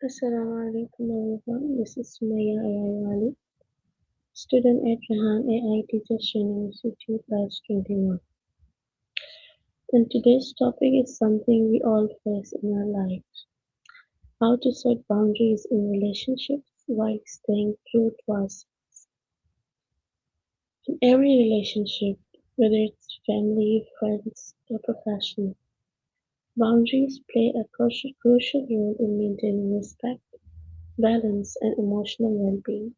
Assalamu alaikum everyone. This is Sumaya Ayayali, student at Rehan AI Teachers University, Batch 21. And today's topic is something we all face in our lives: how to set boundaries in relationships while staying true to us. In every relationship, whether it's family, friends, or professional, boundaries play a crucial role in maintaining respect, balance, and emotional well-being.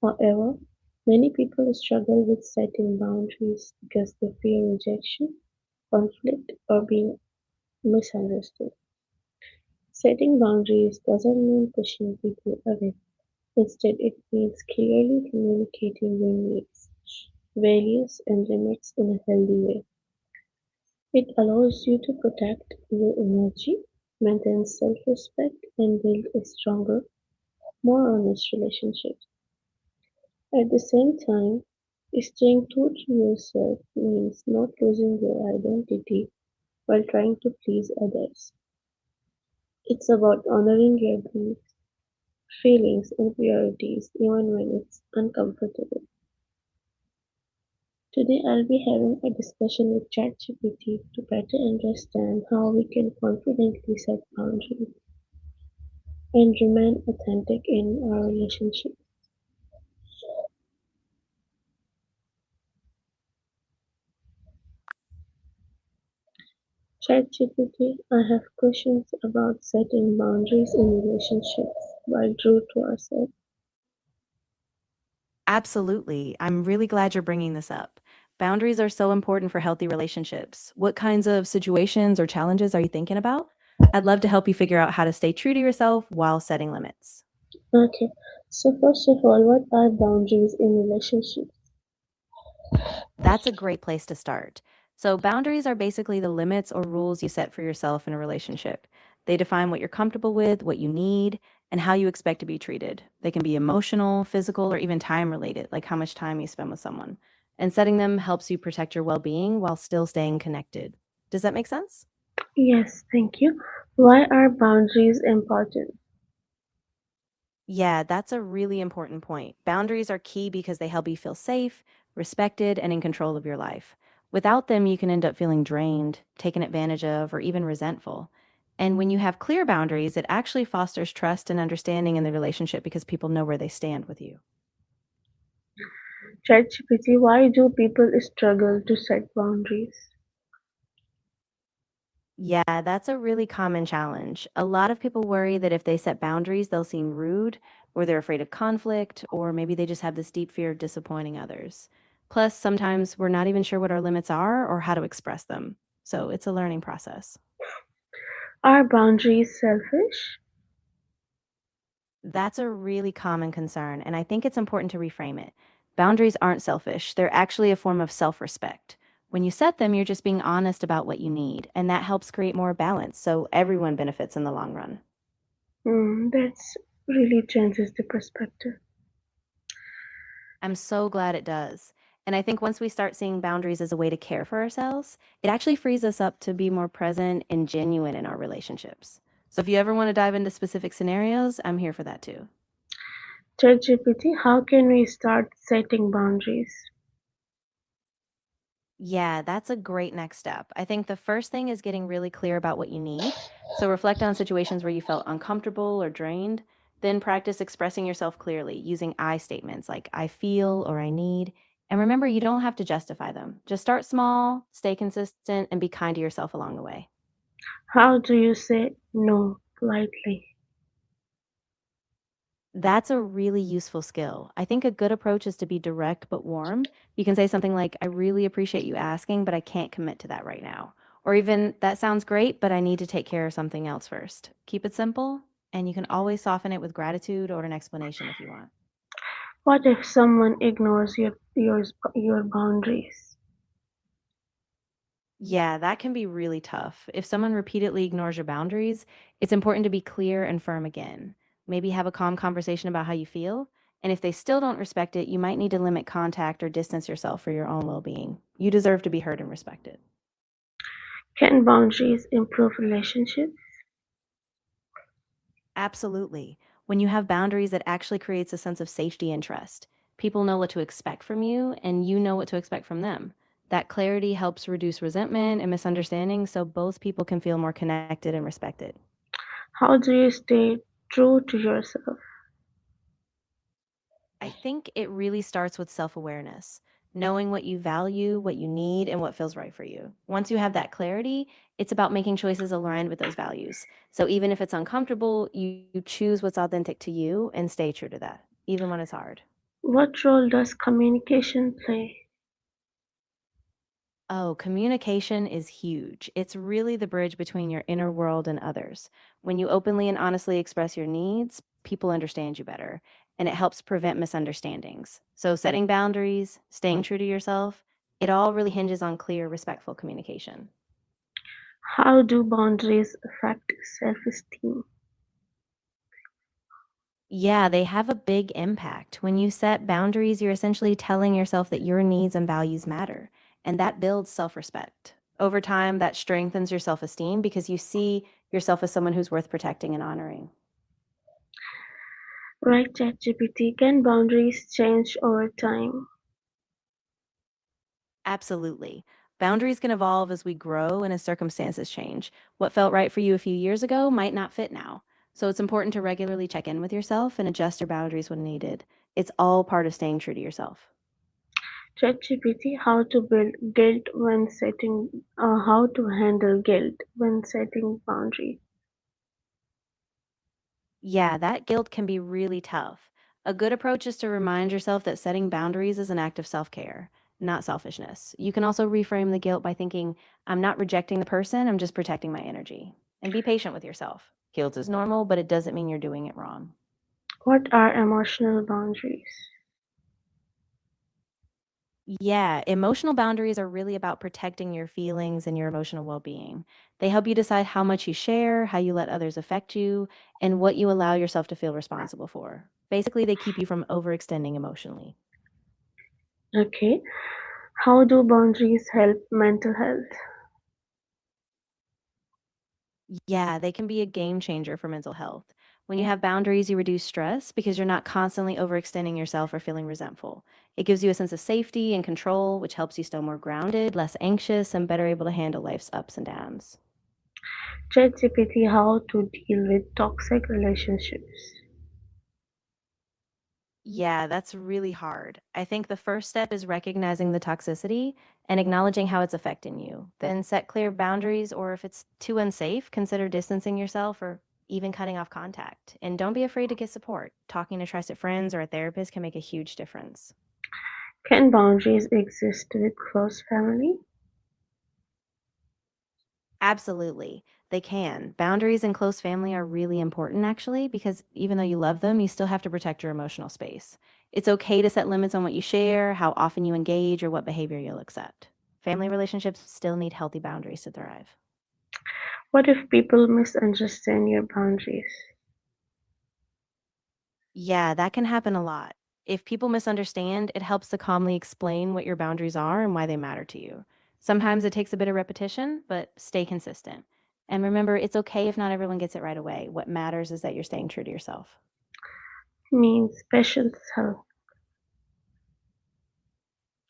However, many people struggle with setting boundaries because they fear rejection, conflict, or being misunderstood. Setting boundaries doesn't mean pushing people away. Instead, it means clearly communicating your needs, values, and limits in a healthy way. It allows you to protect your energy, maintain self-respect, and build a stronger, more honest relationship. At the same time, staying true to yourself means not losing your identity while trying to please others. It's about honoring your beliefs, feelings, and priorities even when it's uncomfortable. Today, I'll be having a discussion with ChatGPT to better understand how we can confidently set boundaries and remain authentic in our relationship. ChatGPT, I have questions about setting boundaries in relationships while true to ourselves. Absolutely. I'm really glad you're bringing this up. Boundaries are so important for healthy relationships. What kinds of situations or challenges are you thinking about? I'd love to help you figure out how to stay true to yourself while setting limits. Okay, so first of all, what are boundaries in relationships? That's a great place to start. So, boundaries are basically the limits or rules you set for yourself in a relationship. They define what you're comfortable with, what you need, and how you expect to be treated. They can be emotional, physical, or even time related, like how much time you spend with someone. And setting them helps you protect your well being while still staying connected. Does that make sense? Yes, thank you. Why are boundaries important? Yeah, that's a really important point. Boundaries are key because they help you feel safe, respected, and in control of your life. Without them, you can end up feeling drained, taken advantage of, or even resentful. And when you have clear boundaries, it actually fosters trust and understanding in the relationship because people know where they stand with you. ChatGPT, why do people struggle to set boundaries? Yeah, that's a really common challenge. A lot of people worry that if they set boundaries, they'll seem rude, or they're afraid of conflict, or maybe they just have this deep fear of disappointing others. Plus, sometimes we're not even sure what our limits are or how to express them. So it's a learning process. Are boundaries selfish? That's a really common concern, and I think it's important to reframe it. Boundaries aren't selfish, they're actually a form of self respect. When you set them, you're just being honest about what you need, and that helps create more balance so everyone benefits in the long run. That's really changes the perspective. I'm so glad it does. And I think once we start seeing boundaries as a way to care for ourselves, it actually frees us up to be more present and genuine in our relationships. So if you ever want to dive into specific scenarios, I'm here for that too. ChatGPT, how can we start setting boundaries? Yeah, that's a great next step. I think the first thing is getting really clear about what you need. So reflect on situations where you felt uncomfortable or drained. Then practice expressing yourself clearly using I statements like I feel or I need. And remember, you don't have to justify them. Just start small, stay consistent, and be kind to yourself along the way. How do you say no politely? That's a really useful skill. I think a good approach is to be direct but warm. You can say something like, I really appreciate you asking, but I can't commit to that right now. Or even, that sounds great, but I need to take care of something else first. Keep it simple, and you can always soften it with gratitude or an explanation if you want. What if someone ignores your boundaries? Yeah, that can be really tough. If someone repeatedly ignores your boundaries, it's important to be clear and firm again. Maybe have a calm conversation about how you feel. And if they still don't respect it, you might need to limit contact or distance yourself for your own well being. You deserve to be heard and respected. Can boundaries improve relationships? Absolutely. When you have boundaries, it actually creates a sense of safety and trust. People know what to expect from you, and you know what to expect from them. That clarity helps reduce resentment and misunderstanding so both people can feel more connected and respected. How do you stay true to yourself? I think it really starts with self awareness, knowing what you value, what you need, and what feels right for you. Once you have that clarity, it's about making choices aligned with those values. So even if it's uncomfortable, you choose what's authentic to you and stay true to that, even when it's hard. What role does communication play? Oh, communication is huge. It's really the bridge between your inner world and others. When you openly and honestly express your needs, people understand you better, and it helps prevent misunderstandings. So, setting boundaries, staying true to yourself, it all really hinges on clear, respectful communication. How do boundaries affect self-esteem? Yeah, they have a big impact. When you set boundaries, you're essentially telling yourself that your needs and values matter, and that builds self respect. Over time, that strengthens your self esteem because you see yourself as someone who's worth protecting and honoring. Right, ChatGPT, can boundaries change over time? Absolutely. Boundaries can evolve as we grow and as circumstances change. What felt right for you a few years ago might not fit now. So it's important to regularly check in with yourself and adjust your boundaries when needed. It's all part of staying true to yourself. ChatGPT, how to build guilt when setting, how to handle guilt when setting boundaries. Yeah, that guilt can be really tough. A good approach is to remind yourself that setting boundaries is an act of self care, not selfishness. You can also reframe the guilt by thinking, I'm not rejecting the person, I'm just protecting my energy. And be patient with yourself. Guilt is normal, but it doesn't mean you're doing it wrong. What are emotional boundaries? Yeah, emotional boundaries are really about protecting your feelings and your emotional well being. They help you decide how much you share, how you let others affect you, and what you allow yourself to feel responsible for. Basically, they keep you from overextending emotionally. Okay. How do boundaries help mental health? Yeah, they can be a game changer for mental health. When you have boundaries, you reduce stress because you're not constantly overextending yourself or feeling resentful. It gives you a sense of safety and control, which helps you stay more grounded, less anxious, and better able to handle life's ups and downs. ChatGPT, how to deal with toxic relationships? Yeah, that's really hard. I think the first step is recognizing the toxicity and acknowledging how it's affecting you. Then set clear boundaries, or if it's too unsafe, consider distancing yourself or even cutting off contact. And don't be afraid to get support. Talking to trusted friends or a therapist can make a huge difference. Can boundaries exist with close family? Absolutely. They can. Boundaries in close family are really important, actually, because even though you love them, you still have to protect your emotional space. It's okay to set limits on what you share, how often you engage, or what behavior you'll accept. Family relationships still need healthy boundaries to thrive. What if people misunderstand your boundaries? Yeah, that can happen a lot. If people misunderstand, it helps to calmly explain what your boundaries are and why they matter to you. Sometimes it takes a bit of repetition, but stay consistent. And remember, it's okay if not everyone gets it right away. What matters is that you're staying true to yourself. Means patience help.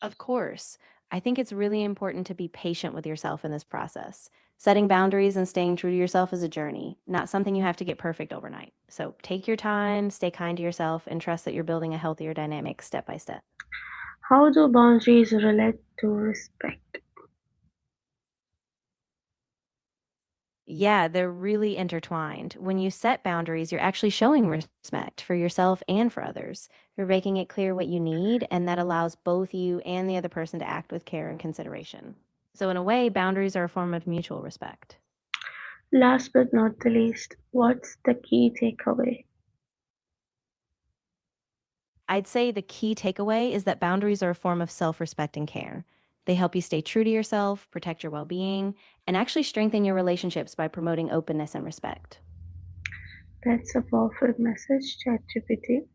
Of course. I think it's really important to be patient with yourself in this process. Setting boundaries and staying true to yourself is a journey, not something you have to get perfect overnight. So take your time, stay kind to yourself, and trust that you're building a healthier dynamic step by step. How do boundaries relate to respect? Yeah, they're really intertwined. When you set boundaries, you're actually showing respect for yourself and for others. You're making it clear what you need, and that allows both you and the other person to act with care and consideration. So, in a way, boundaries are a form of mutual respect. Last but not the least, what's the key takeaway? I'd say the key takeaway is that boundaries are a form of self respect and care. They help you stay true to yourself, protect your well being, and actually strengthen your relationships by promoting openness and respect. That's a powerful message, ChatGPT.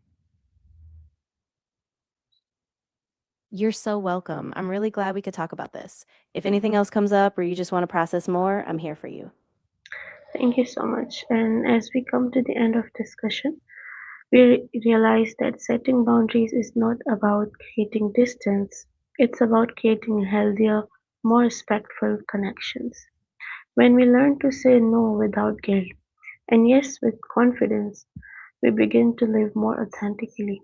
You're so welcome. I'm really glad we could talk about this. If anything else comes up or you just want to process more, I'm here for you. Thank you so much. And as we come to the end of discussion, we realize that setting boundaries is not about creating distance, it's about creating healthier, more respectful connections. When we learn to say no without guilt, and yes with confidence, we begin to live more authentically.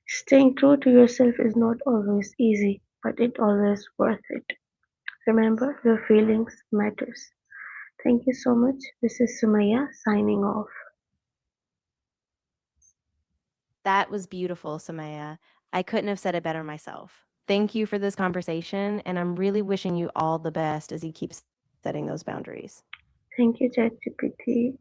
Staying true to yourself is not always easy, but it always worth it. Remember, your feelings matters. Thank you so much. This is Sumaya signing off. That was beautiful, Samaya. I couldn't have said it better myself. Thank you for this conversation, and I'm really wishing you all the best as you keep setting those boundaries. Thank you, ChatGPT.